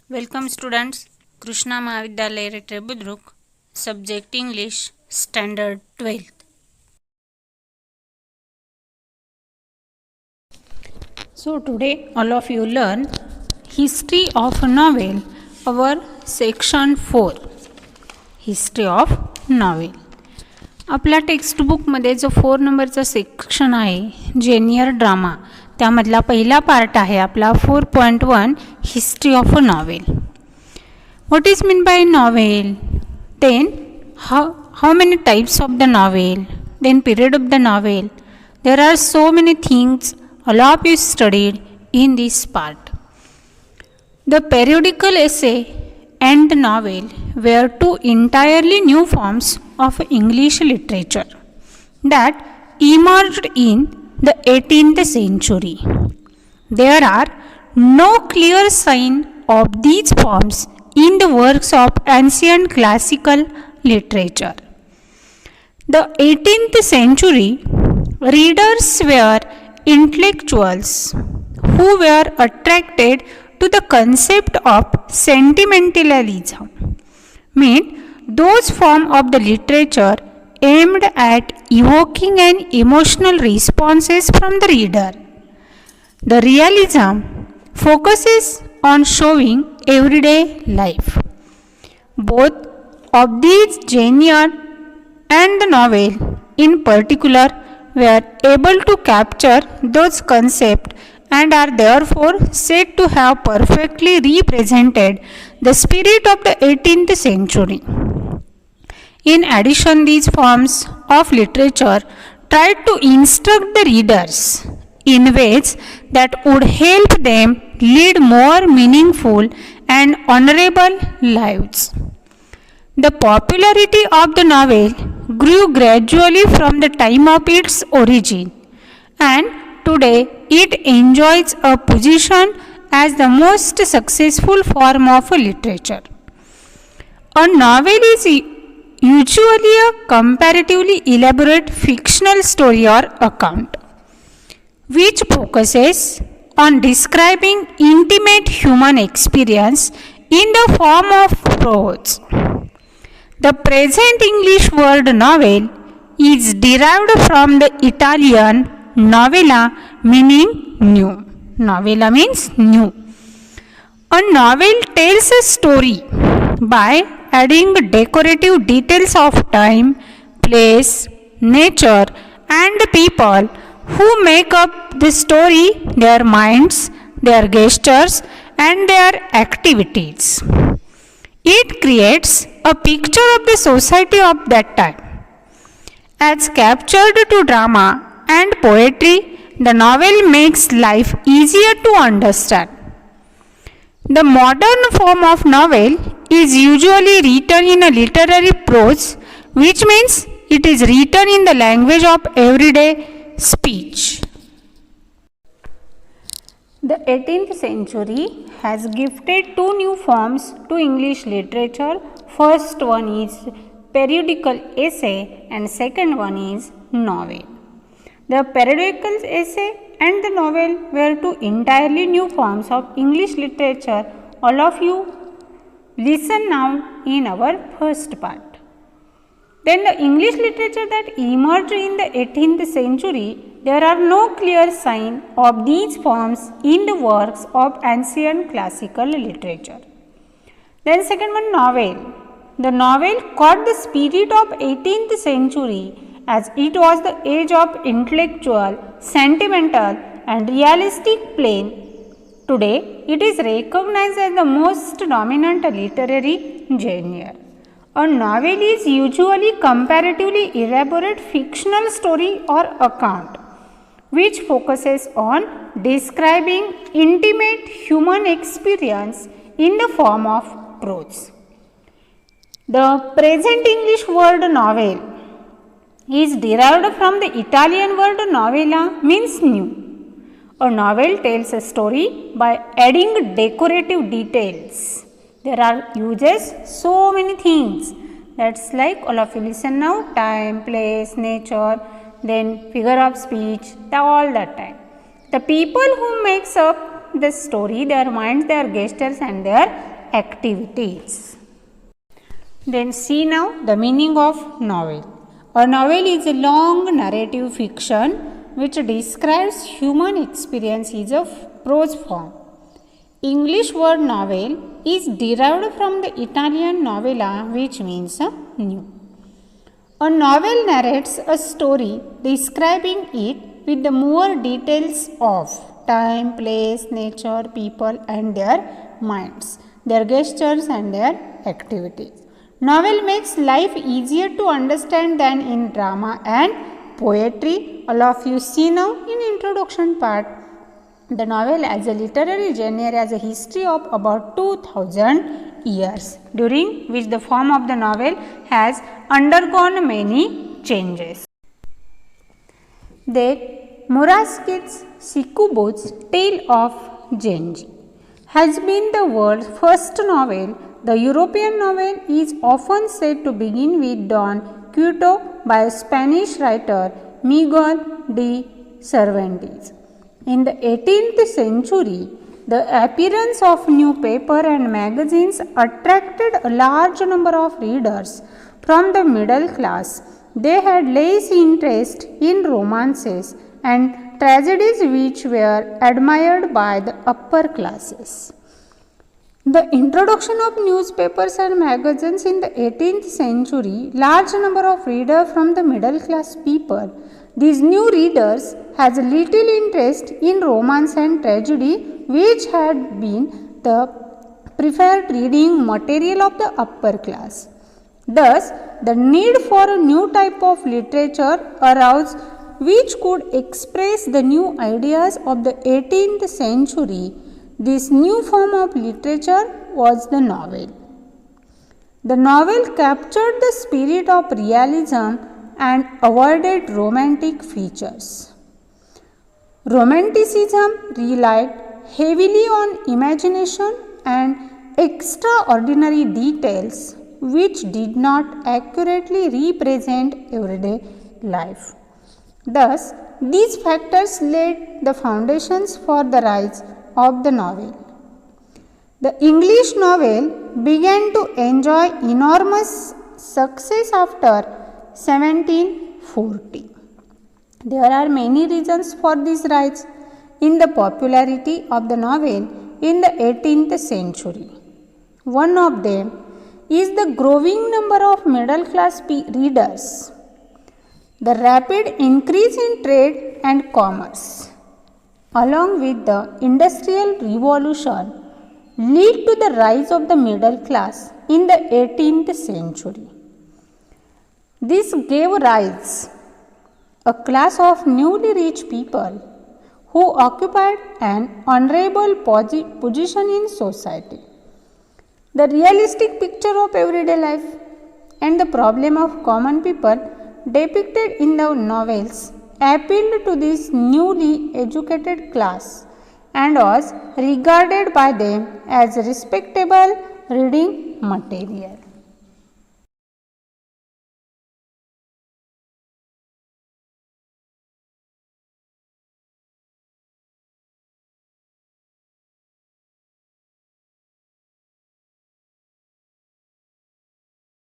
Welcome students, Krishna Mahavidyalaya Retreat Budruk, Subject English, Standard 12th. So today all of you learn History of Novel, our section 4. History of Novel. आपल्या टेक्स्टबुकमध्ये जो 4 नंबरचा section आहे जेनियर drama, त्यामधला पहिला part आहे आपला 4.1 history of a novel. What is meant by novel? Then how many types of the novel? Then period of the novel. There are so many things all of you studied in this part. The periodical essay and the novel were two entirely new forms of English literature that emerged in the 18th century. There are no clear signs of these forms in the works of ancient classical literature. The 18th century readers were intellectuals who were attracted to the concept of sentimentalism, meant those forms of the literature aimed at evoking an emotional responses from the reader. The realism focuses on showing everyday life. Both of these genre and the novel in particular were able to capture those concepts and are therefore said to have perfectly represented the spirit of the 18th century. In addition, these forms of literature tried to instruct the readers in ways that would help them lead more meaningful and honorable lives. The popularity of the novel grew gradually from the time of its origin, and today it enjoys a position as the most successful form of literature. A novel is usually a comparatively elaborate fictional story or account which focuses on describing intimate human experience in the form of prose. The present English word novel is derived from the Italian novella, meaning new. Novella means new. A novel tells a story by adding decorative details of time, place, nature, and people who make up the story, their minds, their gestures, and their activities. It creates a picture of the society of that time. As captured to drama and poetry, the novel makes life easier to understand. The modern form of novel is usually written in a literary prose, which means it is written in the language of everyday speech. The 18th century has gifted two new forms to English literature. First one is periodical essay and second one is novel. The periodical essay and the novel were two entirely new forms of English literature. All of you listen now in our first part. Then the English literature that emerged in the 18th century, there are no clear signs of these forms in the works of ancient classical literature. Then second one, novel. The novel caught the spirit of 18th century as it was the age of intellectual, sentimental and realistic play. Today, it is recognized as the most dominant literary genre. A novel is usually comparatively elaborate fictional story or account which focuses on describing intimate human experience in the form of prose. The present English word novel is derived from the Italian word novella, means new. A novel tells a story by adding decorative details. There are uses so many things. That's like all of you listen now, time, place, nature, then figure of speech, all that time. The people who makes up the story, their minds, their gestures and their activities. Then see now the meaning of novel. A novel is a long narrative fiction which describes human experience in a prose form. English word novel is derived from the Italian novella, which means new. A novel narrates a story describing it with the more details of time, place, nature, people and their minds, their gestures and their activities. Novel makes life easier to understand than in drama and poetry. All of you see now in introduction part. The novel as a literary genre has a history of about 2000 years, during which the form of the novel has undergone many changes. Then Murakami's Shikibutsu's Tale of Genji has been the world's first novel. The European novel is often said to begin with Don Quixote by Spanish writer Miguel de Cervantes. In the 18th century, the appearance of newspaper and magazines attracted a large number of readers from the middle class. They had less interest in romances and tragedies which were admired by the upper classes. The introduction of newspapers and magazines in the 18th century, large number of readers from the middle class people. These new readers had little interest in romance and tragedy, which had been the preferred reading material of the upper class. Thus, the need for a new type of literature arose which could express the new ideas of the 18th century. This new form of literature was the novel. The novel captured the spirit of realism and avoided romantic features. Romanticism relied heavily on imagination and extraordinary details which did not accurately represent everyday life. Thus, these factors laid the foundations for the rise of the novel. The English novel began to enjoy enormous success after 1740. There are many reasons for this rise in the popularity of the novel in the 18th century. One of them is the growing number of middle class readers, the rapid increase in trade and commerce, along with the Industrial Revolution, lead to the rise of the middle class in the 18th century. This gave rise a class of newly rich people who occupied an honorable position in society. The realistic picture of everyday life and the problem of common people depicted in the novels appealed to this newly educated class and was regarded by them as respectable reading material.